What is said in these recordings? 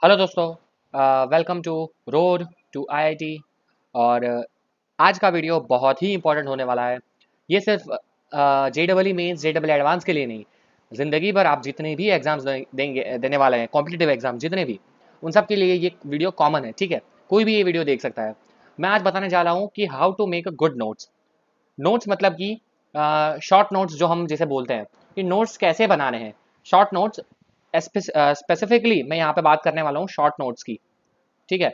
Hello दोस्तों, welcome to road to IIT. और आज का वीडियो बहुत ही इंपॉर्टेंट होने वाला है। ये सिर्फ जे डबल ई मेन्स जे डबल एडवांस के लिए नहीं, ज़िंदगी भर आप जितने भी एग्जाम्स देंगे देने वाले हैं, कॉम्पिटिटिव एग्जाम जितने भी, उन सब के लिए ये वीडियो कॉमन है। ठीक है, कोई भी ये वीडियो देख सकता है। मैं आज बताने जा रहा हूँ कि how to make a good notes. Notes मतलब कि शॉर्ट नोट्स जो हम जिसे बोलते हैं, कि नोट्स कैसे बनाने हैं। शॉर्ट नोट्स स्पेसिफिकली मैं यहाँ पे बात करने वाला हूँ शॉर्ट नोट्स की। ठीक है,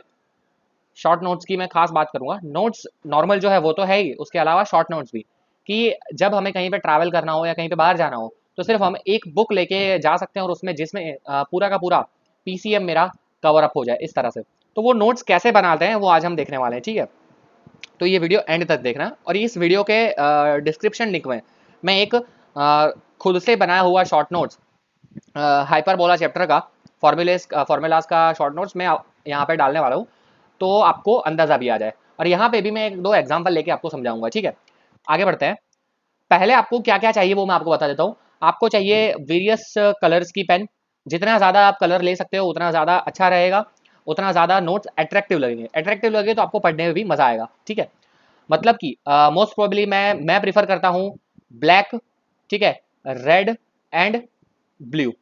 शॉर्ट नोट्स की मैं खास बात करूंगा। नोट्स नॉर्मल जो है वो तो है ही, उसके अलावा शॉर्ट नोट्स भी, कि जब हमें कहीं पे ट्रैवल करना हो या कहीं पे बाहर जाना हो तो सिर्फ हम एक बुक लेके जा सकते हैं और उसमें जिसमें पूरा का पूरा पीसीएम मेरा कवर अप हो जाए इस तरह से। तो वो नोट्स कैसे बनाते हैं वो आज हम देखने वाले हैं। ठीक है, तो ये वीडियो एंड तक देखना। और इस वीडियो के डिस्क्रिप्शन लिंक में मैं एक खुद से बनाया हुआ शॉर्ट नोट्स, हाइपरबोला चैप्टर का फॉर्मूलाज का शॉर्ट नोट्स मैं यहाँ पे डालने वाला हूँ, तो आपको अंदाजा भी आ जाए। और यहाँ पे भी मैं एक दो एग्जाम्पल लेके आपको समझाऊंगा। ठीक है, आगे बढ़ते हैं। पहले आपको क्या क्या चाहिए वो मैं आपको बता देता हूँ। आपको चाहिए वेरियस कलर्स की पेन। जितना ज़्यादा आप कलर ले सकते हो उतना ज़्यादा अच्छा रहेगा, उतना ज़्यादा नोट्स अट्रैक्टिव लगेंगे। अट्रैक्टिव लगे तो आपको पढ़ने में भी मज़ा आएगा। ठीक है, मतलब कि मोस्ट प्रोबेबली मैं प्रीफर करता हूँ ब्लैक, ठीक है, रेड एंड ब्लू।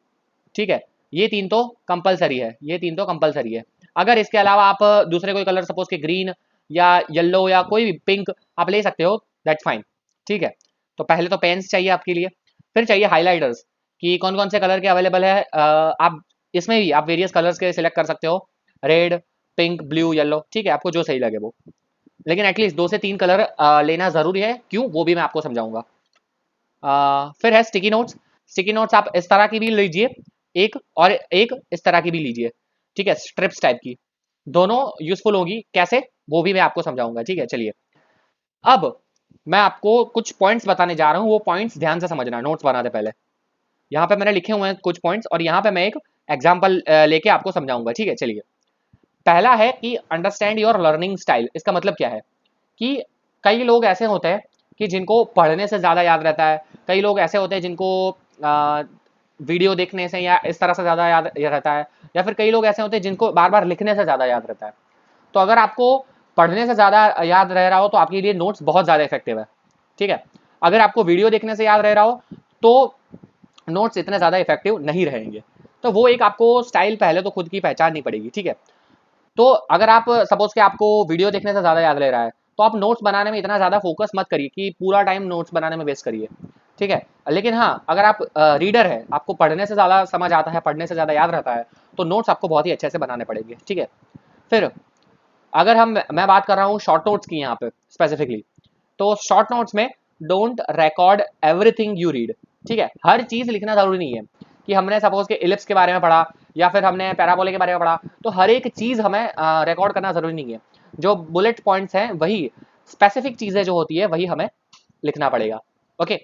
ठीक है, ये तीन तो कंपलसरी है, ये तीन तो कंपलसरी है। अगर इसके अलावा आप दूसरे कोई कलर सपोज के ग्रीन या येलो या कोई भी पिंक आप ले सकते हो, दैट्स फाइन। ठीक है, तो पहले तो पेन्स चाहिए आपके लिए, फिर चाहिए हाइलाइटर्स, कि कौन कौन से कलर के अवेलेबल है। आप इसमें भी आप वेरियस कलर्स के सिलेक्ट कर सकते हो, रेड, पिंक, ब्लू, येलो। ठीक है, आपको जो सही लगे वो, लेकिन एटलीस्ट दो से तीन कलर लेना जरूरी है। क्यों, वो भी मैं आपको समझाऊंगा। फिर है स्टिकी नोट्स। स्टिकी नोट्स आप इस तरह की भी लीजिए एक, और एक इस तरह की भी लीजिए। ठीक है, स्ट्रिप्स टाइप की, दोनों यूजफुल होगी। कैसे, वो भी मैं आपको समझाऊंगा। ठीक है, चलिए अब मैं आपको कुछ पॉइंट्स बताने जा रहा हूँ। वो पॉइंट्स ध्यान से समझना नोट्स बनाते पहले। यहाँ पे मैंने लिखे हुए हैं कुछ पॉइंट्स, और यहाँ पे मैं एक एग्जाम्पल लेके आपको समझाऊंगा। ठीक है, चलिए। पहला है कि अंडरस्टैंड योर लर्निंग स्टाइल। इसका मतलब क्या है कि कई लोग ऐसे होते हैं कि जिनको पढ़ने से ज़्यादा याद रहता है, कई लोग ऐसे होते हैं जिनको वीडियो देखने से या इस तरह से ज़्यादा याद रहता है, या फिर कई लोग ऐसे होते हैं जिनको बार बार लिखने से ज़्यादा याद रहता है। तो अगर आपको पढ़ने से ज़्यादा याद रह रहा हो तो आपके लिए नोट्स बहुत ज़्यादा इफेक्टिव है। ठीक है, अगर आपको वीडियो देखने से याद रह रहा हो तो नोट्स इतने ज़्यादा इफेक्टिव नहीं रहेंगे। तो वो एक आपको स्टाइल पहले तो खुद की पहचाननी पड़ेगी। ठीक है, तो अगर आप सपोज कि आपको वीडियो देखने से ज़्यादा याद ले रहा है तो आप नोट्स बनाने में इतना ज़्यादा फोकस मत करिए कि पूरा टाइम नोट्स बनाने में वेस्ट करिए। ठीक है, लेकिन हाँ, अगर आप रीडर है, आपको पढ़ने से ज़्यादा समझ आता है, पढ़ने से ज़्यादा याद रहता है, तो नोट्स आपको बहुत ही अच्छे से बनाने पड़ेंगे। ठीक है, फिर अगर मैं बात कर रहा हूँ शॉर्ट नोट्स की यहाँ पे स्पेसिफिकली, तो शॉर्ट नोट्स में don't record everything you read. ठीक है, हर चीज़ लिखना ज़रूरी नहीं है। कि हमने सपोज के इलिप्स के बारे में पढ़ा या फिर हमने पैराबोले के बारे में पढ़ा, तो हर एक चीज़ हमें रिकॉर्ड करना ज़रूरी नहीं है। जो बुलेट पॉइंट्स हैं वही, स्पेसिफिक चीज़ें जो होती है वही हमें लिखना पड़ेगा। ओके,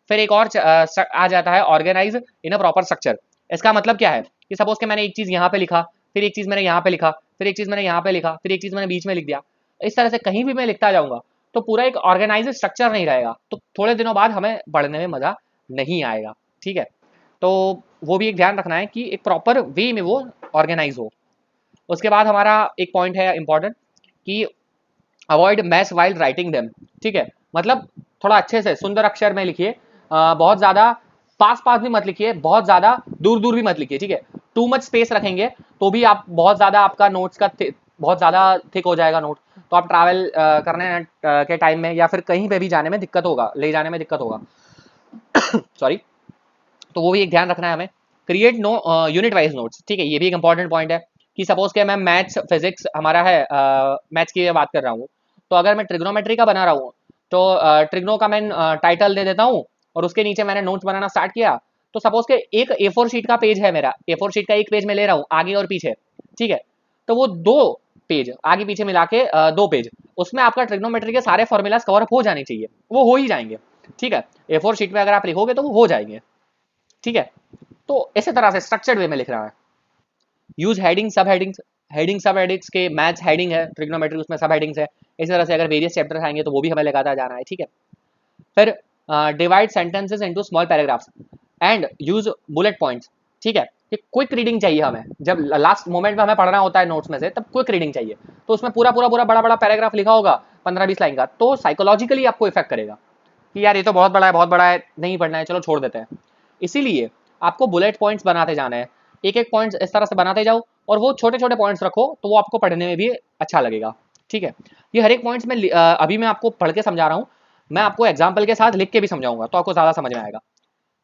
फिर एक और आ जाता है organise in a proper structure. इसका मतलब क्या है कि सपोज के मैंने एक चीज़ यहाँ पे लिखा, फिर एक चीज़ मैंने यहाँ पे लिखा, फिर एक चीज़ मैंने यहाँ पे लिखा, फिर एक चीज़ मैंने बीच में लिख दिया। इस तरह से कहीं भी मैं लिखता जाऊँगा तो पूरा एक ऑर्गेनाइज स्ट्रक्चर नहीं रहेगा, तो थोड़े दिनों बाद हमें पढ़ने में मज़ा नहीं आएगा। ठीक है, तो वो भी एक ध्यान रखना है कि एक प्रॉपर वे में वो ऑर्गेनाइज हो। उसके बाद हमारा एक पॉइंट है इंपॉर्टेंट, कि avoid mess wild writing them. ठीक है, मतलब थोड़ा अच्छे से सुंदर अक्षर में लिखिए। बहुत ज़्यादा पास पास भी मत लिखिए, बहुत ज़्यादा दूर दूर भी मत लिखिए। ठीक है, टू मच स्पेस रखेंगे तो भी आप बहुत ज़्यादा आपका नोट्स का बहुत ज़्यादा थिक हो जाएगा नोट। तो आप ट्रैवल करने के टाइम में या फिर कहीं पे भी जाने में दिक्कत होगा, ले जाने में दिक्कत होगा। सॉरी, तो वो भी एक ध्यान रखना है हमें। Create no unit wise notes. ठीक है, ये भी एक इंपॉर्टेंट पॉइंट है कि सपोज के मैं मैथ्स फिजिक्स हमारा है, मैथ्स की बात कर रहा हूँ, तो अगर मैं ट्रिग्नोमेट्री का बना रहा हूँ तो ट्रिग्नो का मैं टाइटल दे देता हूँ और उसके नीचे मैंने नोट्स बनाना स्टार्ट किया। तो सपोज के एक A4 शीट का पेज है मेरा, A4 शीट का एक पेज में ले रहा हूँ आगे और पीछे। ठीक है, तो वो दो पेज आगे पीछे मिला के दो पेज, उसमें आपका ट्रिग्नोमेट्री के सारे फॉर्मूलाज कवर अप हो जाने चाहिए, वो हो ही जाएंगे। ठीक है, A4 शीट में अगर आप लिखोगे तो वो हो जाएंगे। ठीक है, तो इसी तरह से स्ट्रक्चर्ड वे में लिख रहा है। यूज हेडिंग सब हेडिंग्स। हेडिंग सब हेडिंग्स के मैथ्स हेडिंग है, ट्रिग्नोमेट्री उसमें सब हेडिंग्स है। इसी तरह से अगर वेरियस चैप्टर्स आएंगे तो वो भी हमें लगाता जाना है। ठीक है, फिर divide sentences into small paragraphs and use bullet points. ठीक है, कि क्विक रीडिंग चाहिए हमें, जब लास्ट मोमेंट में हमें पढ़ना होता है नोट्स में से, तब क्विक रीडिंग चाहिए, तो उसमें पूरा पूरा पूरा बड़ा बड़ा पैराग्राफ लिखा होगा 15-20 लाइन का, तो साइकोलॉजिकली आपको इफेक्ट करेगा कि यार ये तो बहुत बड़ा है, बहुत बड़ा है, नहीं पढ़ना है, चलो छोड़ देते हैं। इसीलिए आपको बुलेट पॉइंट्स बनाते जाना है, एक एक पॉइंट्स इस तरह से बनाते जाओ, और वो छोटे छोटे पॉइंट्स रखो, तो वो आपको पढ़ने में भी अच्छा लगेगा। ठीक है, ये हर एक पॉइंट्स में अभी मैं आपको पढ़ के समझा रहा हूँ, मैं आपको एग्जाम्पल के साथ लिख के भी समझाऊंगा, तो आपको ज़्यादा समझ में आएगा।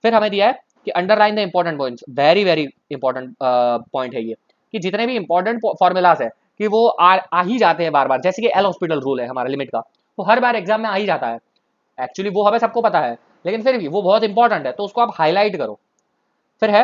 फिर हमें दिया है कि underline the important points, very very important point है ये, कि जितने भी इंपॉर्टेंट फॉर्मूलाज है कि वो आ ही जाते हैं बार बार, जैसे कि एल हॉस्पिटल रूल है हमारा लिमिट का, वो हर बार एग्जाम में आ ही जाता है। एक्चुअली वो हमें सबको पता है, लेकिन फिर भी वो बहुत इंपॉर्टेंट है, तो उसको आप हाईलाइट करो। फिर है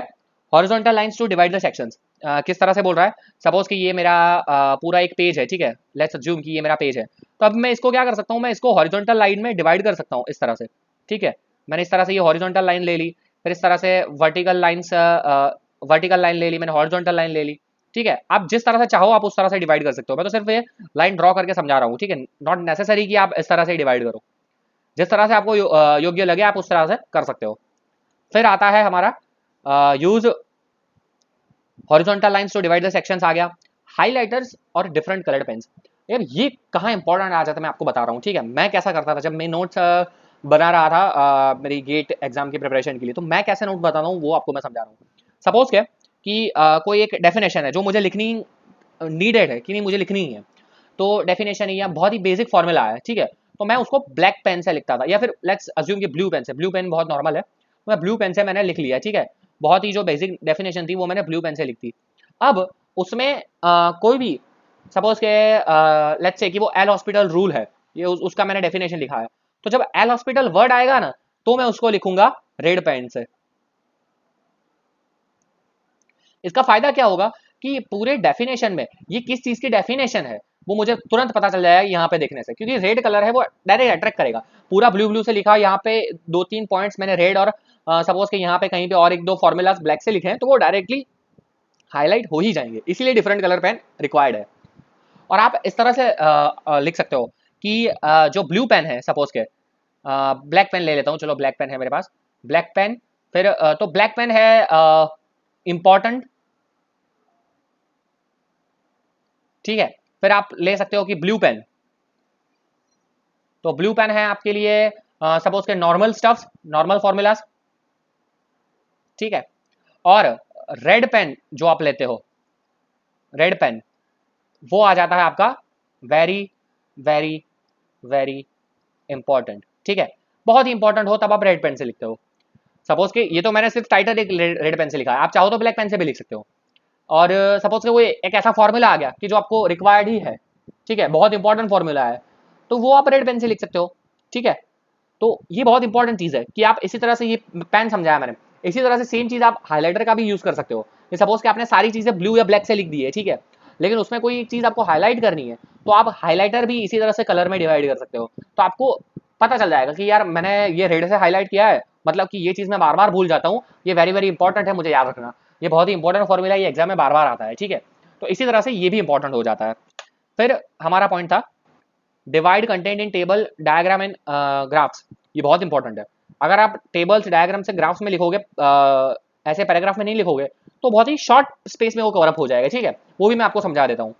horizontal lines to divide the sections. किस तरह से बोल रहा है, सपोज कि ये मेरा पूरा एक पेज है, ठीक है, लेट्स अज्यूम कि ये मेरा पेज है, तो अब मैं इसको क्या कर सकता हूँ, मैं इसको हॉरिजॉन्टल लाइन में डिवाइड कर सकता हूँ इस तरह से। ठीक है, मैंने इस तरह से ये हॉरिजॉन्टल लाइन ले ली, फिर इस तरह से वर्टिकल लाइन ले ली, मैंने हॉरिजॉन्टल लाइन ले ली। ठीक है, आप जिस तरह से चाहो आप उस तरह से डिवाइड कर सकते हो, मैं तो सिर्फ ये लाइन ड्रॉ करके समझा रहा हूँ। ठीक है, नॉट नेसेसरी कि आप इस तरह से डिवाइड करो, जिस तरह से आपको योग्य लगे आप उस तरह से कर सकते हो। फिर आता है हमारा use horizontal lines to divide the sections, आ गया। हाइलाइटर्स और डिफरेंट कलर्ड पेन्स, यार ये कहाँ इंपॉर्टेंट आ जाता है, मैं आपको बता रहा हूँ। ठीक है, मैं कैसा करता था जब मैं नोट्स बना रहा था मेरी गेट एग्जाम की प्रिपरेशन के लिए, तो मैं कैसे नोट बताता हूँ वो आपको मैं समझा रहा हूँ। सपोज क्या कि कोई एक डेफिनेशन है जो मुझे लिखनी नीडेड है, कि नहीं मुझे लिखनी ही है, तो डेफिनेशन है या बहुत ही बेसिक फॉर्मूला है, ठीक है, तो मैं उसको ब्लैक पेन से लिखता था, या फिर लेट्स अज्यूम कि ब्लू पेन से, ब्लू पेन बहुत नॉर्मल है, तो मैं ब्लू पेन से मैंने लिख लिया। ठीक है, बहुत ही जो बेसिक डेफिनेशन थी वो मैंने ब्लू पेन से लिख दी। अब उसमें कोई भी सपोज के लेट्स से कि वो एल हॉस्पिटल रूल है, ये उसका मैंने डेफिनेशन लिखा है, तो जब एल हॉस्पिटल वर्ड आएगा ना, तो मैं उसको लिखूंगा रेड पेन से। इसका फायदा क्या होगा कि पूरे डेफिनेशन में ये किस चीज की डेफिनेशन है वो मुझे तुरंत पता चल जाएगा यहाँ पे देखने से, क्योंकि रेड कलर है वो डायरेक्ट अट्रैक्ट करेगा। पूरा ब्लू ब्लू से लिखा, यहाँ पे 2-3 पॉइंट्स मैंने रेड, और सपोज के यहाँ पे कहीं पे और 1-2 फॉर्मूलाज ब्लैक से लिखे हैं, तो वो डायरेक्टली हाईलाइट हो ही जाएंगे, इसीलिए डिफरेंट कलर पेन रिक्वायर्ड है। और आप इस तरह से लिख सकते हो कि जो ब्लू पेन है, सपोज के ब्लैक पेन ले लेता हूँ, चलो ब्लैक पेन है मेरे पास, ब्लैक पेन, फिर तो ब्लैक पेन है इंपॉर्टेंट। ठीक है, फिर आप ले सकते हो कि ब्लू पेन, तो ब्लू पेन है आपके लिए सपोज के नॉर्मल स्टफ्स, नॉर्मल फॉर्मूलाज। ठीक है, और रेड पेन जो आप लेते हो, रेड पेन, वो आ जाता है आपका वेरी वेरी वेरी इंपॉर्टेंट। ठीक है, बहुत ही इंपॉर्टेंट हो तब आप रेड पेन से लिखते हो। सपोज के ये तो मैंने सिर्फ टाइटल एक रेड पेन से लिखा है, आप चाहो तो ब्लैक पेन से भी लिख सकते हो। और सपोज के वो एक ऐसा फॉर्मूला आ गया कि जो आपको रिक्वायर्ड ही है, ठीक है, बहुत इंपॉर्टेंट फॉर्मूला है, तो वो आप रेड पेन से लिख सकते हो। ठीक है, तो ये बहुत इंपॉर्टेंट चीज है कि आप इसी तरह से, ये पेन समझाया मैंने, इसी तरह से सेम चीज आप हाइलाइटर का भी यूज कर सकते हो। कि सपोज कि आपने सारी चीजें ब्लू या ब्लैक से लिख दी है, ठीक है, लेकिन उसमें कोई एक चीज आपको हाईलाइट करनी है, तो आप हाइलाइटर भी इसी तरह से कलर में डिवाइड कर सकते हो, तो आपको पता चल जाएगा कि यार मैंने ये रेड से हाईलाइट किया है, मतलब कि ये चीज मैं बार बार भूल जाता हूँ, ये वेरी वेरी इंपॉर्टेंट है, मुझे याद रखना, ये बहुत ही इंपॉर्टेंट फॉर्मूला, ये एग्जाम में बार बार आता है। ठीक है, तो इसी तरह से ये भी इंपॉर्टेंट हो जाता है। फिर हमारा पॉइंट था divide content in table diagram and graphs, ये बहुत इंपॉर्टेंट है। अगर आप टेबल्स डायग्राम से ग्राफ्स में लिखोगे, ऐसे पैराग्राफ में नहीं लिखोगे, तो बहुत ही शॉर्ट स्पेस में वो कवर अप हो जाएगा। ठीक है, वो भी मैं आपको समझा देता हूँ।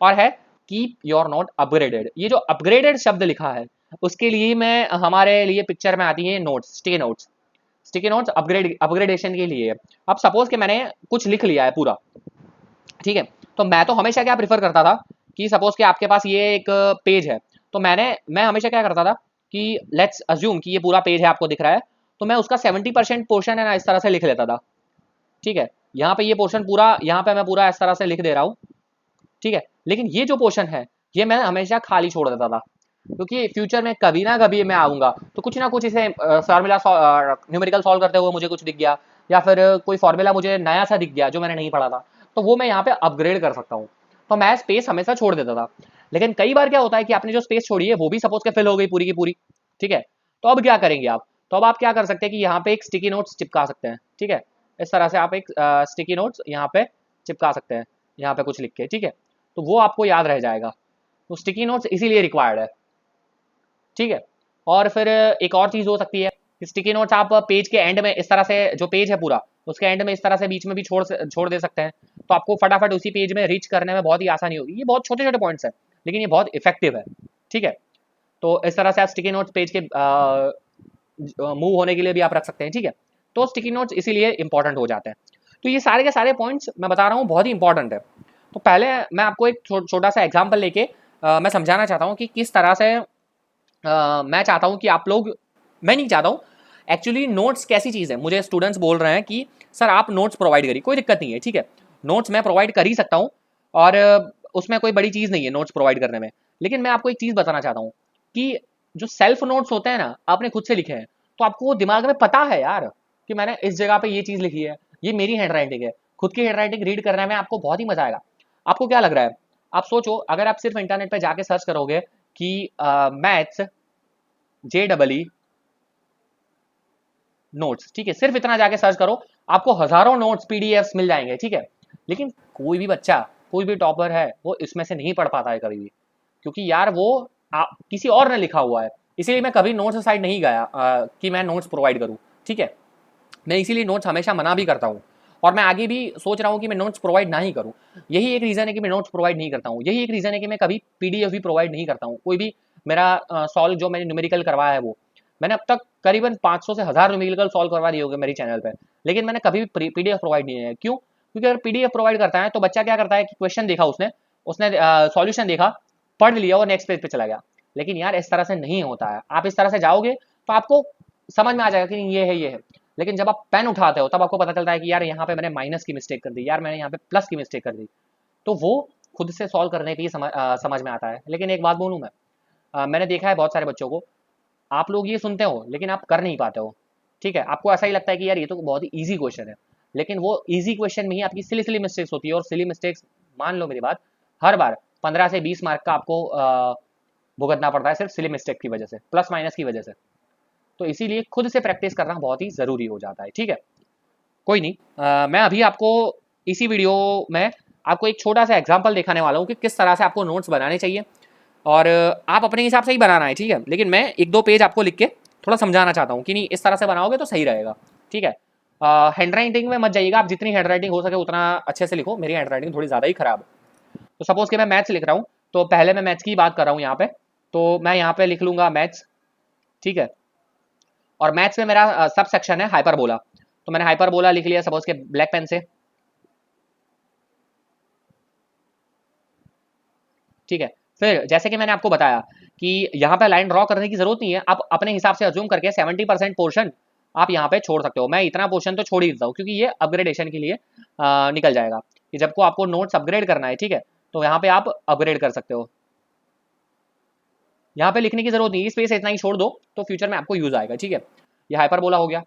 और है कीप योर नोट अपग्रेडेड, ये जो अपग्रेडेड शब्द लिखा है उसके लिए मैं, हमारे लिए पिक्चर में आती है notes, sticky notes, sticky notes upgradation के लिए। अब सपोज कि मैंने कुछ लिख लिया है पूरा, ठीक है, तो मैं तो हमेशा क्या प्रीफर करता था कि सपोज कि आपके पास ये एक पेज है, तो मैं हमेशा क्या करता था कि लेट्स अज्यूम कि ये पूरा पेज है, आपको दिख रहा है, तो मैं उसका 70% पोर्शन है ना इस तरह से लिख लेता था। ठीक है, यहाँ पे ये पोर्शन पूरा, यहाँ पे मैं पूरा इस तरह से लिख दे रहा हूँ। ठीक है, लेकिन ये जो पोर्शन है ये मैं हमेशा खाली छोड़ देता था, क्योंकि फ्यूचर में कभी ना कभी मैं आऊंगा तो कुछ ना कुछ इसे फार्मूला न्यूमेरिकल सॉल्व करते हुए मुझे कुछ दिख गया, या फिर कोई फार्मूला मुझे नया सा दिख गया जो मैंने नहीं पढ़ा था, तो वो मैं यहाँ पे अपग्रेड कर सकता हूँ, तो मैं स्पेस हमेशा छोड़ देता था। लेकिन कई बार क्या होता है कि आपने जो स्पेस छोड़ी है वो भी सपोज के फिल हो गई पूरी की पूरी। ठीक है, तो अब क्या करेंगे आप, तो अब आप क्या कर सकते हैं कि यहाँ पे एक स्टिकी नोट्स चिपका सकते हैं। ठीक है, इस तरह से आप एक स्टिकी नोट्स यहाँ पे चिपका सकते हैं, यहाँ पे कुछ लिख के। ठीक है, तो वो आपको याद रह जाएगा, तो स्टिकी नोट्स इसीलिए रिक्वायर्ड है। ठीक है, और फिर एक और चीज़ हो सकती है स्टिकी नोट्स आप पेज के एंड में इस तरह से, जो पेज है पूरा उसके एंड में इस तरह से बीच में भी छोड़ दे सकते हैं, तो आपको फटाफट उसी पेज में रीच करने में बहुत ही आसानी होगी। ये बहुत छोटे छोटे पॉइंट्स हैं, लेकिन ये बहुत इफेक्टिव है। ठीक है, तो इस तरह से आप स्टिकी नोट्स पेज के मूव होने के लिए भी आप रख सकते हैं। ठीक है, तो स्टिकी नोट्स इसीलिए इंपॉर्टेंट हो जाते हैं। तो ये सारे के सारे पॉइंट्स मैं बता रहा हूँ बहुत ही इंपॉर्टेंट है। तो पहले मैं आपको एक छोटा सा एग्जाम्पल लेके मैं समझाना चाहता हूँ कि किस तरह से मैं चाहता हूँ कि आप लोग, मैं नहीं चाहता हूँ एक्चुअली, नोट्स कैसी चीज़ है। मुझे स्टूडेंट्स बोल रहे हैं कि सर आप नोट्स प्रोवाइड करिए, कोई दिक्कत नहीं है। ठीक है, नोट्स मैं प्रोवाइड कर ही सकता हूँ, और उसमें कोई बड़ी चीज़ नहीं है नोट्स प्रोवाइड करने में। लेकिन मैं आपको एक चीज़ बताना चाहता हूँ कि जो सेल्फ नोट्स होते हैं ना, आपने खुद से लिखे हैं, तो आपको वो दिमाग में पता है यार कि मैंने इस जगह पे ये चीज़ लिखी है, ये मेरी हैंड राइटिंग है। खुद की हैंड राइटिंग रीड करने में आपको बहुत ही मजा आएगा। आपको क्या लग रहा है, आप सोचो, अगर आप सिर्फ इंटरनेट पे जाके सर्च करोगे कि मैथ्स JEE नोट्स, ठीक है, सिर्फ इतना जाके सर्च करो, आपको हजारों नोट्स PDFs मिल जाएंगे। ठीक है, लेकिन कोई भी बच्चा, कोई भी टॉपर है, वो इसमें से नहीं पढ़ पाता है कभी भी, क्योंकि यार वो किसी और ने लिखा हुआ है। इसीलिए मैं कभी नोट्स साइड नहीं गया कि मैं नोट्स प्रोवाइड करूँ। ठीक है, मैं इसीलिए नोट्स हमेशा मना भी करता हूँ, और मैं आगे भी सोच रहा हूँ कि मैं नोट्स प्रोवाइड ना ही करूँ। यही एक रीज़न है कि मैं नोट्स प्रोवाइड नहीं करता हूँ, यही एक रीज़न है कि मैं कभी PDF भी प्रोवाइड नहीं करता हूँ। कोई भी मेरा सॉल्व जो मैंने न्यूमेरिकल करवाया है, वो मैंने अब तक करीबन 500 से 1000 न्यूमेरिकल सॉल्व करवा दिए होंगे मेरी चैनल पर, लेकिन मैंने कभी भी PDF प्रोवाइड नहीं है। क्यों? क्योंकि अगर PDF प्रोवाइड करता है तो बच्चा क्या करता है कि क्वेश्चन देखा उसने उसने सॉल्यूशन देखा, पढ़ लिया और नेक्स्ट पेज पे चला गया। लेकिन यार इस तरह से नहीं होता है। आप इस तरह से जाओगे तो आपको समझ में आ जाएगा कि ये है, ये है। लेकिन जब आप पेन उठाते हो तब आपको पता चलता है कि यार यहाँ पे मैंने माइनस की मिस्टेक कर दी, यार मैंने यहाँ पे प्लस की मिस्टेक कर दी। तो वो खुद से सॉल्व करने पे ही समझ में आता है। लेकिन एक बात बोलूँ मैं, मैंने देखा है बहुत सारे बच्चों को, आप लोग ये सुनते हो लेकिन आप कर नहीं पाते हो। ठीक है, आपको ऐसा ही लगता है कि यार ये तो बहुत ही ईजी क्वेश्चन है, लेकिन वो ईजी क्वेश्चन में ही आपकी सिली सिली मिस्टेक्स होती है। और सिली मिस्टेक्स, मान लो मेरी बात, हर बार 15 से 20 मार्क का आपको भुगतना पड़ता है सिर्फ सिली मिस्टेक की वजह से, प्लस माइनस की वजह से। तो इसीलिए खुद से प्रैक्टिस करना बहुत ही ज़रूरी हो जाता है। ठीक है, कोई नहीं, मैं अभी आपको इसी वीडियो में आपको एक छोटा सा एग्जांपल दिखाने वाला हूँ कि किस तरह से आपको नोट्स बनाने चाहिए, और आप अपने हिसाब से ही बनाना है। ठीक है, लेकिन मैं एक दो पेज आपको लिख के थोड़ा समझाना चाहता हूँ कि नहीं इस तरह से बनाओगे तो सही रहेगा। ठीक है, हैंड राइटिंग में मत जाइएगा, आप जितनी हैंड राइटिंग हो सके उतना अच्छे से लिखो। मेरी हैंड राइटिंग थोड़ी ज़्यादा ही खराब है। तो सपोज कि मैं मैथ्स लिख रहा हूँ, तो पहले मैं मैथ्स की बात कर रहा हूँ यहाँ पे, तो मैं यहाँ पे लिख लूँगा मैथ्स। ठीक है, और मैथ्स में मेरा सब सेक्शन है हाइपरबोला, तो मैंने हाइपरबोला लिख लिया सपोज के ब्लैक पेन से। ठीक है, फिर जैसे कि मैंने आपको बताया कि यहाँ पे लाइन ड्रॉ करने की जरूरत नहीं है, आप अपने हिसाब से अज्यूम करके 70% पोर्शन आप यहाँ पे छोड़ सकते हो। मैं इतना पोर्शन तो छोड़ ही देता हूँ, क्योंकि ये अपग्रेडेशन के लिए निकल जाएगा कि जब को आपको नोट्स अपग्रेड करना है। ठीक है, तो यहाँ पे आप अपग्रेड कर सकते हो। यहाँ पे लिखने की जरूरत नहीं, स्पेस इतना ही छोड़ दो तो फ्यूचर में आपको यूज आएगा। ठीक है, ये हाइपरबोला हो गया।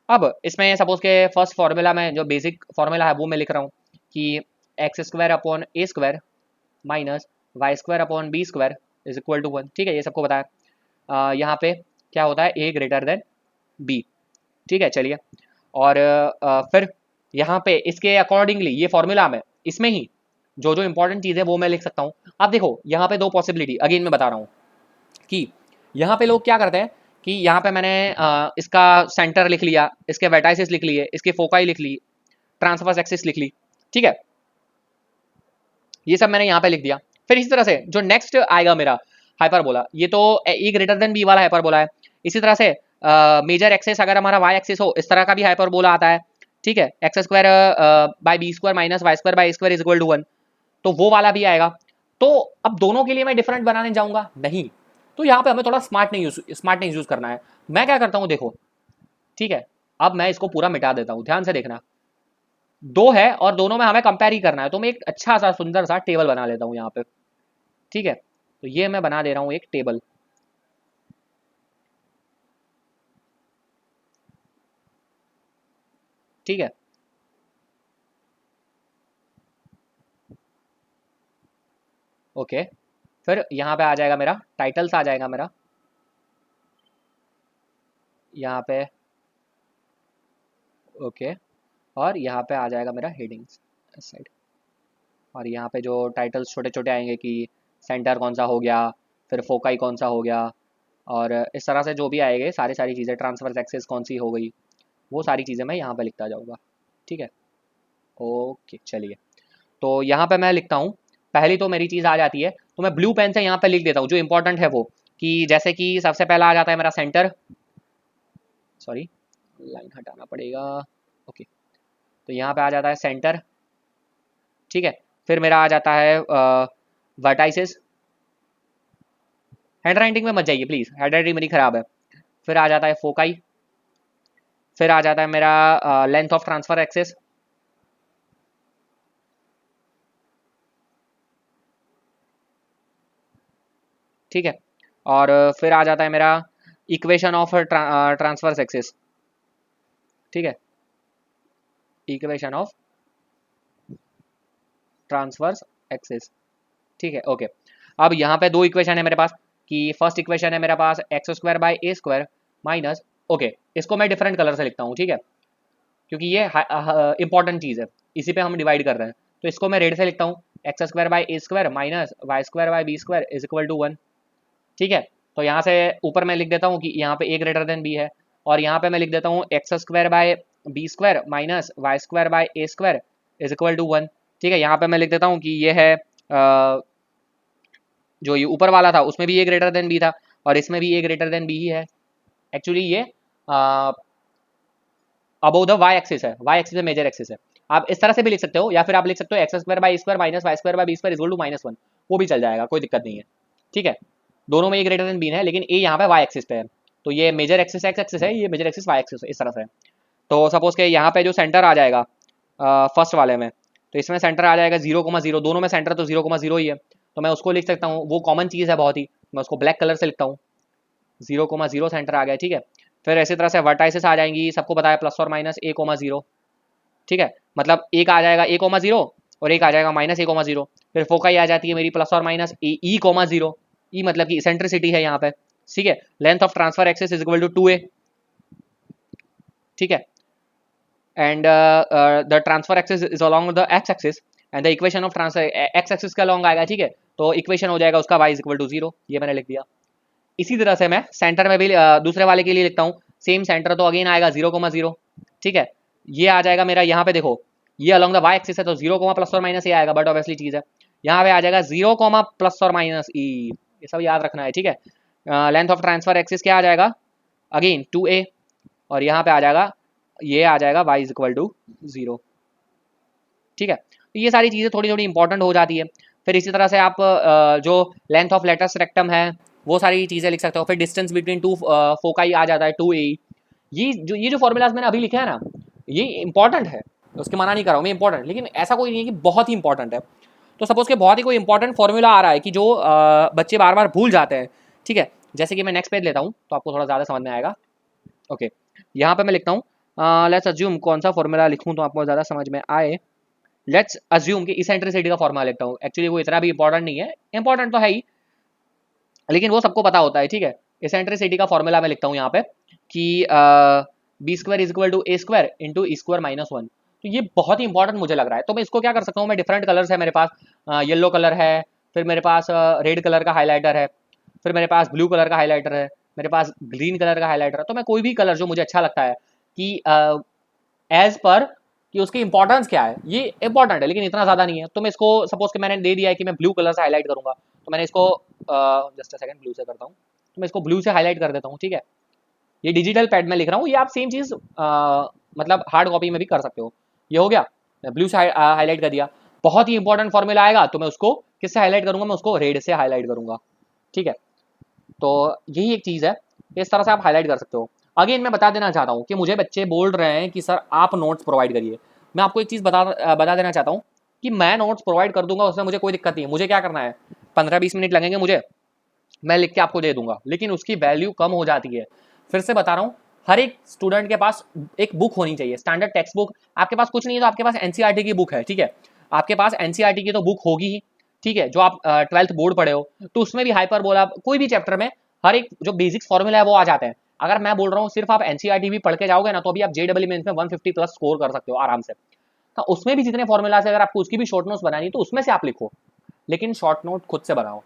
अब इसमें सपोज के फर्स्ट फॉर्मूला में जो बेसिक फॉर्मूला है वो मैं लिख रहा हूँ कि x² upon a² minus y² upon b² is equal to 1। ठीक है, ये सबको बताया। यहाँ पे क्या होता है, a ग्रेटर देन b। ठीक है, चलिए, और फिर यहाँ पे इसके अकॉर्डिंगली ये फॉर्मूला में इसमें ही जो जो इंपॉर्टेंट चीज़ है वो मैं लिख सकता हूँ। अब देखो यहाँ पे दो पॉसिबिलिटी अगेन मैं बता रहा हूँ कि यहाँ पे लोग क्या करते हैं कि यहाँ पे मैंने इसका सेंटर लिख लिया, इसके वेटाइसिस लिख लिए, इसकी फोकाई लिख ली, ट्रांसफर्स एक्सिस लिख ली। ठीक है, ये सब मैंने यहाँ पे लिख दिया। फिर इसी तरह से जो नेक्स्ट आएगा मेरा हाइपरबोला, ये तो ए ग्रेटर देन बी वाला हाइपरबोला है। इसी तरह से मेजर एक्सेस अगर हमारा वाई एक्सेस हो, इस तरह का भी हाइपरबोला आता है। ठीक है, x² by b² minus y² by a² is equal to 1, तो वो वाला भी आएगा। तो अब दोनों के लिए मैं डिफरेंट बनाने जाऊंगा नहीं, तो यहाँ पे हमें थोड़ा स्मार्ट यूज करना है। मैं क्या करता हूँ देखो, ठीक है, अब मैं इसको पूरा मिटा देता हूँ, ध्यान से देखना। दो है और दोनों में हमें कंपेयर ही करना है, तो मैं एक अच्छा सा सुंदर सा टेबल बना लेता हूँ यहाँ पे। ठीक है, तो ये मैं बना दे रहा हूँ एक टेबल। ठीक है, ओके, फिर यहाँ पे आ जाएगा मेरा टाइटल्स, आ जाएगा मेरा यहाँ पे, ओके, और यहाँ पे आ जाएगा मेरा हेडिंग्स इस साइड। और यहाँ पे जो टाइटल्स छोटे छोटे आएंगे कि सेंटर कौन सा हो गया, फिर फोकाई कौन सा हो गया, और इस तरह से जो भी आएंगे सारी चीज़ें, ट्रांसफर एक्सेस कौन सी हो गई, वो सारी चीज़ें मैं यहाँ पे लिखता जाऊँगा। ठीक है, ओके चलिए। तो यहाँ पे मैं लिखता हूँ, पहली तो मेरी चीज़ आ जाती है, तो मैं ब्लू पेन से यहाँ पे लिख देता हूँ जो इंपॉर्टेंट है वो, कि जैसे कि सबसे पहला आ जाता है मेरा सेंटर, सॉरी लाइन हटाना पड़ेगा, ओके। तो यहाँ पे आ जाता है सेंटर, ठीक है। फिर मेरा आ जाता है वर्टाइसेस, हैंड राइटिंग में मत जाइए प्लीज़, हैंड राइटिंग मेरी खराब है। फिर आ जाता है फोकाई, फिर आ जाता है मेरा लेंथ ऑफ ट्रांसफर एक्सेस, ठीक है। और फिर आ जाता है मेरा इक्वेशन ऑफ ट्रांसफर एक्सेस, ठीक है, इक्वेशन ऑफ ट्रांसवर्स एक्सेस, ठीक है, ओके। अब यहाँ पे दो इक्वेशन है मेरे पास, कि फर्स्ट इक्वेशन है मेरे पास X square by A square minus, okay, इसको मैं डिफरेंट कलर से लिखता हूँ, ठीक है, क्योंकि ये इंपॉर्टेंट चीज़ है, इसी पे हम डिवाइड कर रहे हैं। तो इसको मैं रेड से लिखता हूँ, x square by A square minus y square by b square is equal to 1, ठीक है। तो यहाँ से ऊपर मैं लिख देता हूँ कि यहाँ पे ए ग्रेटर देन बी है, और यहाँ पे मैं लिख देता हूँ x square by b square minus y square by a square is equal to 1, ठीक है। यहाँ पे मैं लिख देता हूँ कि ये है जो ये ऊपर वाला था उसमें भी ए ग्रेटर देन बी था, और इसमें भी ए ग्रेटर देन बी ही है। एक्चुअली ये अबोव द वाई एक्सिस है, वाई एक्सिस मेजर एक्सिस है। आप इस तरह से भी लिख सकते हो, या फिर आप लिख सकते हो x square by square minus y square by b square is equal to -1, वो भी चल जाएगा, कोई दिक्कत नहीं है, ठीक है। दोनों में ए ग्रेटर देन बी है, लेकिन ए यहाँ पे वाई एक्सिस पे है, तो ये मेजर एक्सिस एक्स एक्सिस है, ये मेजर एक्सिस वाई एक्सिस है, इस तरह से। तो सपोज के यहाँ पे जो सेंटर आ जाएगा फर्स्ट वाले में, तो इसमें सेंटर आ जाएगा 0,0, दोनों में सेंटर तो 0,0 ही है, तो मैं उसको लिख सकता हूँ, वो कॉमन चीज़ है बहुत ही, मैं उसको ब्लैक कलर से लिखता हूँ, 0,0 सेंटर आ गया, ठीक है। फिर इसी तरह से वर्टाइसेस आ जाएंगी, सबको पता है प्लस और माइनस a,0, ठीक है, मतलब एक आ जाएगा a,0 और एक आ जाएगा -a,0। फिर फोकाई आ जाती है मेरी प्लस और माइनस e,0, ई मतलब कि इसेंट्रिसिटी है यहाँ पे, ठीक है। Length of transverse axis is equal to 2a, ठीक है, and the transverse axis is along the x axis and the equation of transverse x axis का लॉन्ग आएगा, ठीक है। तो इक्वेशन हो जाएगा उसका y इज इक्वल टू 0, ये मैंने लिख दिया। इसी तरह से मैं सेंटर में भी दूसरे वाले के लिए लिखता हूँ, सेम सेंटर तो अगेन आएगा 0,0, ठीक है। ये आ जाएगा मेरा, यहाँ पे देखो ये अलॉन्ग द वाई एक्सिस है, तो 0, प्लस और माइनस ये आएगा, बट ऑब्वियसली चीज़ है। यहाँ पे आ जाएगा 0, प्लस और माइनस ई, ये सब याद रखना है, ठीक है। लेंथ ऑफ ट्रांसफर एक्सिस क्या आ जाएगा, अगेन 2a, और यहाँ पे आ जाएगा, ये आ जाएगा y इज इक्वल टू 0, ठीक है। तो ये सारी चीज़ें थोड़ी थोड़ी इंपॉर्टेंट हो जाती है। फिर इसी तरह से आप जो लेंथ ऑफ लेटस रेक्टम है वो सारी चीज़ें लिख सकते हो। फिर डिस्टेंस बिटवीन टू फोकाई आ जाता है 2a। ये जो फॉर्मूलाज मैंने अभी लिखे हैं ना, ये इंपॉर्टेंट है, उसके माना नहीं कर रहा हूँ मैं, इंपॉर्टेंट, लेकिन ऐसा कोई नहीं है कि बहुत ही इंपॉर्टेंट है। तो सपोज के बहुत ही कोई इंपॉर्टेंट फॉर्मूला आ रहा है कि जो बच्चे बार बार भूल जाते हैं, ठीक है। जैसे कि मैं नेक्स्ट पेज लेता हूँ तो आपको थोड़ा ज़्यादा समझ में आएगा। ओके, यहाँ पे मैं लिखता हूँ, लेट्स अज्यूम, कौन सा फॉर्मूला लिखूँ तो आपको ज़्यादा समझ में आए। लेट्स अज्यूम कि इसेंट्रिसिटी का फॉर्मूला लिखता हूँ। एक्चुअली वो इतना भी इंपॉर्टेंट नहीं है, इंपॉर्टेंट तो है ही, लेकिन वो सबको पता होता है, ठीक है। इसेंट्रिसिटी का फॉर्मूला मैं लिखता हूँ यहाँ पे कि b square is equal to a square into e square -1। तो ये बहुत ही इंपॉर्टेंट मुझे लग रहा है, तो मैं इसको क्या कर सकता हूँ, मैं डिफरेंट कलर्स है मेरे पास, येलो कलर है, फिर मेरे पास रेड कलर का हाईलाइटर है, फिर मेरे पास ब्लू कलर का हाईलाइटर है, मेरे पास ग्रीन कलर का हाईलाइटर है। तो मैं कोई भी कलर जो मुझे अच्छा लगता है कि एज पर कि उसकी इंपॉर्टेंस क्या है, ये इंपॉर्टेंट है लेकिन इतना ज़्यादा नहीं है, तो मैं इसको सपोज कि मैंने दे दिया है कि मैं ब्लू कलर से हाईलाइट करूँगा, तो मैंने इसको जस्ट अ सेकंड ब्लू से करता हूँ, तो मैं इसको ब्लू से हाईलाइट कर देता हूँ, ठीक है। ये डिजिटल पैड में लिख रहा हूँ, ये आप सेम चीज़ मतलब हार्ड कॉपी में भी कर सकते हो। ये हो गया, मैं ब्लू से हाईलाइट कर दिया। बहुत ही इंपॉर्टेंट फॉर्मूला आएगा तो मैं उसको किससे हाईलाइट करूँगा, मैं उसको रेड से हाईलाइट करूँगा, ठीक है। तो यही एक चीज़ है, इस तरह से आप हाईलाइट कर सकते हो। अगेन मैं बता देना चाहता हूँ कि मुझे बच्चे बोल रहे हैं कि सर आप नोट्स प्रोवाइड करिए। मैं आपको एक चीज़ बता देना चाहता हूँ कि मैं नोट्स प्रोवाइड कर दूंगा, उसमें मुझे कोई दिक्कत नहीं है। मुझे क्या करना है, 15-20 मिनट लगेंगे मुझे, मैं लिख के आपको दे दूंगा, लेकिन उसकी वैल्यू कम हो जाती है। फिर से बता रहा हूँ, हर एक स्टूडेंट के पास एक बुक होनी चाहिए, स्टैंडर्ड टेक्स्ट बुक। आपके पास कुछ नहीं है तो आपके पास एनसीईआरटी की बुक है, ठीक है। आपके पास एनसीईआरटी की तो बुक होगी ही, ठीक है, जो आप 12th बोर्ड पढ़े हो, तो उसमें भी हाइपर बोला कोई भी चैप्टर में हर एक जो बेसिक फॉर्मूला है वो आ जाते हैं। अगर मैं बोल रहा हूँ सिर्फ आप एनसीईआरटी भी पढ़ के जाओगे ना, तो अभी आप जेडब्ल्यू मेंस में 150 प्लस स्कोर कर सकते हो आराम से। तो उसमें भी जितने फॉर्मूलाज अगर आपको उसकी भी शॉर्ट नोट्स बनानी तो उसमें से आप लिखो, लेकिन शॉर्ट नोट खुद से बनाओ,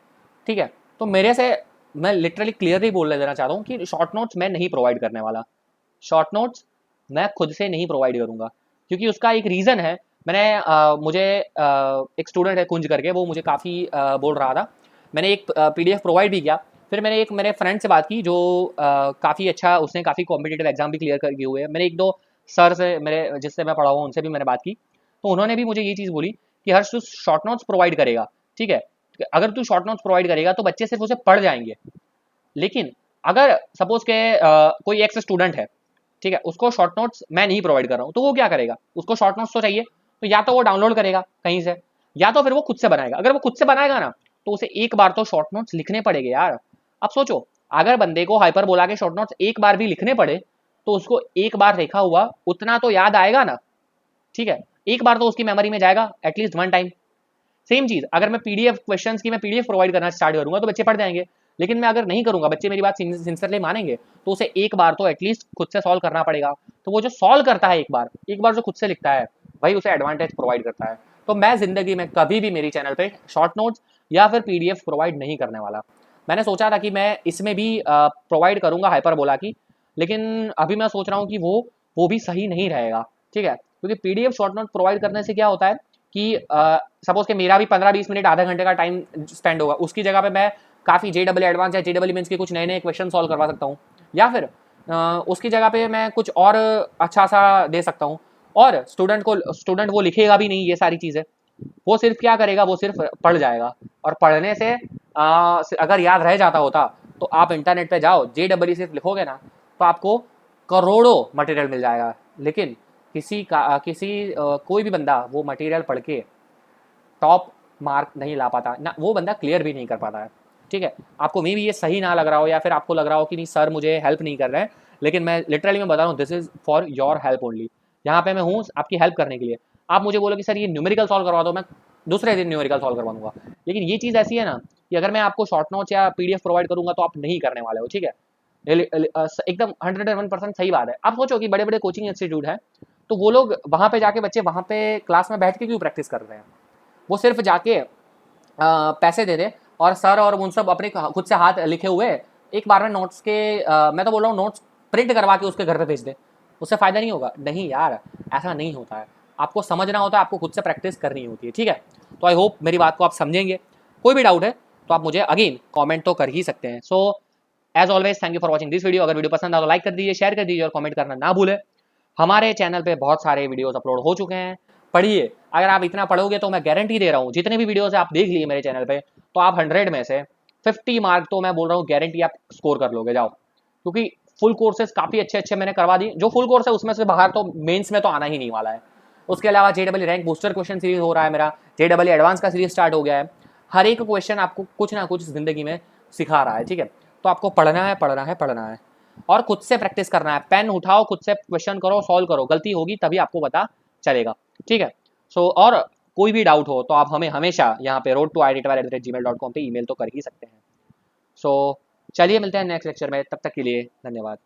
ठीक है। तो मेरे से मैं लिटरली क्लियरली बोल देना चाहता हूँ कि शॉर्ट नोट्स मैं नहीं प्रोवाइड करने वाला। शॉर्ट नोट्स मैं खुद से नहीं प्रोवाइड करूँगा, क्योंकि उसका एक रीज़न है। मैंने मुझे एक स्टूडेंट है कुंज करके, वो मुझे काफ़ी बोल रहा था। मैंने एक PDF प्रोवाइड भी किया। फिर मैंने एक मेरे फ्रेंड से बात की जो काफ़ी अच्छा, उसने काफ़ी कॉम्पिटिटिव एग्जाम भी क्लियर कर किए हुए हैं। मैंने एक दो सर से, मेरे जिससे मैं पढ़ा हुआ उनसे भी मैंने बात की, तो उन्होंने भी मुझे ये चीज़ बोली कि हर्ष तू शॉर्ट नोट्स प्रोवाइड करेगा, ठीक है, अगर तू शॉर्ट नोट्स प्रोवाइड करेगा तो बच्चे सिर्फ उसे पढ़ जाएंगे। लेकिन अगर सपोज के कोई एक्स स्टूडेंट है, ठीक है, उसको शॉर्ट नोट्स मैं नहीं प्रोवाइड कर रहा हूँ, तो वो क्या करेगा? उसको शॉर्ट नोट्स तो चाहिए, तो या तो वो डाउनलोड करेगा कहीं से, या तो फिर वो खुद से बनाएगा। अगर वो खुद से बनाएगा ना, तो उसे एक बार तो शॉर्ट नोट्स लिखने पड़ेंगे यार। अब सोचो, अगर बंदे को हाइपर बोला के शॉर्ट नोट्स एक बार भी लिखने पड़े, तो उसको एक बार देखा हुआ उतना तो याद आएगा ना, ठीक है, एक बार तो उसकी मेमोरी में जाएगा एटलीस्ट वन टाइम। सेम चीज अगर मैं PDF क्वेश्चंस की मैं PDF प्रोवाइड करना स्टार्ट करूंगा तो बच्चे पढ़ जाएंगे। लेकिन मैं अगर नहीं करूंगा, बच्चे मेरी बात सिंसियरली मानेंगे, तो उसे एक बार तो एटलीस्ट खुद से सॉल्व करना पड़ेगा। तो वो जो सॉल्व करता है एक बार जो खुद से लिखता है, भाई उसे एडवांटेज प्रोवाइड करता है। तो मैं जिंदगी में कभी भी मेरी चैनल पे शॉर्ट नोट्स या फिर PDF प्रोवाइड नहीं करने वाला। मैंने सोचा था कि मैं इसमें भी प्रोवाइड करूंगा हाइपरबोला की, लेकिन अभी मैं सोच रहा हूँ कि वो भी सही नहीं रहेगा, ठीक है, क्योंकि PDF शॉर्ट नोट प्रोवाइड करने से क्या होता है कि सपोज कि मेरा भी 15-20 मिनट आधा घंटे का टाइम स्पेंड होगा, उसकी जगह पे मैं काफ़ी JEE एडवांस या JEE मेंस के कुछ नए नए क्वेश्चन सॉल्व करवा सकता हूँ, या फिर उसकी जगह पे मैं कुछ और अच्छा सा दे सकता हूँ। और स्टूडेंट वो लिखेगा भी नहीं ये सारी चीज़ें, वो सिर्फ क्या करेगा, वो सिर्फ पढ़ जाएगा। और पढ़ने से अगर याद रह जाता होता, तो आप इंटरनेट पे जाओ, JEE सिर्फ लिखोगे ना, तो आपको करोड़ों मटेरियल मिल जाएगा। लेकिन कोई भी बंदा वो मटेरियल पढ़ के टॉप मार्क नहीं ला पाता ना, वो बंदा क्लियर भी नहीं कर पाता है, ठीक है। आपको मे भी ये सही ना लग रहा हो, या फिर आपको लग रहा हो कि नहीं सर मुझे हेल्प नहीं कर रहे हैं, लेकिन मैं लिटरली मैं बता रहा हूँ, this is for your help only. यहाँ पे मैं हूँ आपकी हेल्प करने के लिए। आप मुझे बोलो कि सर ये न्यूमेरिकल सॉल्व करवा दो, मैं दूसरे दिन न्यूमेरिकल सॉल्व करवा दूंगा। लेकिन ये चीज़ ऐसी है ना कि अगर मैं आपको शॉर्ट नोट्स या PDF प्रोवाइड करूंगा तो आप नहीं करने वाले हो, ठीक है। एकदम 101% सही बात है। आप सोचो कि बड़े बड़े कोचिंग इंस्टीट्यूट है, तो वो लोग वहाँ पे जाके, बच्चे वहाँ पे क्लास में बैठ के क्यों प्रैक्टिस कर रहे हैं? वो सिर्फ जाके पैसे दे दे, और सर और उन सब अपने खुद से हाथ लिखे हुए एक बार में नोट्स के मैं तो बोल रहा हूँ नोट्स प्रिंट करवा के उसके घर पे भेज दे, उससे फ़ायदा नहीं होगा। नहीं यार, ऐसा नहीं होता है। आपको समझना होता है, आपको खुद से प्रैक्टिस करनी होती है, ठीक है। तो आई होप मेरी बात को आप समझेंगे। कोई भी डाउट है तो आप मुझे अगेन कमेंट तो कर ही सकते हैं। So as always thank you for watching this video. अगर वीडियो पसंद आए तो लाइक कर दीजिए, शेयर कर दीजिए और कमेंट करना ना भूलें। हमारे चैनल पे बहुत सारे वीडियोस अपलोड हो चुके हैं, पढ़िए। अगर आप इतना पढ़ोगे तो मैं गारंटी दे रहा हूँ, जितने भी वीडियोस आप देख लिए मेरे चैनल पे, तो आप 100 में से 50 मार्क तो मैं बोल रहा हूँ गारंटी आप स्कोर कर लोगे, जाओ। क्योंकि फुल कोर्सेज काफ़ी अच्छे अच्छे मैंने करवा दिए। जो फुल कोर्स है उसमें से बाहर तो मेंस में तो आना ही नहीं वाला है। उसके अलावा JEE rank booster question series हो रहा है मेरा, JEE एडवांस का सीरीज स्टार्ट हो गया है। हर एक क्वेश्चन आपको कुछ ना कुछ जिंदगी में सिखा रहा है, ठीक है। तो आपको पढ़ना है, पढ़ना है, पढ़ना है, और खुद से प्रैक्टिस करना है। पेन उठाओ, खुद से क्वेश्चन करो, सॉल्व करो, गलती होगी तभी आपको पता चलेगा, ठीक है। सो और कोई भी डाउट हो तो आप हमें हमेशा यहाँ पे road2iitwire@gmail.com पे ईमेल तो कर ही सकते हैं। सो चलिए मिलते हैं नेक्स्ट लेक्चर में, तब तक के लिए धन्यवाद।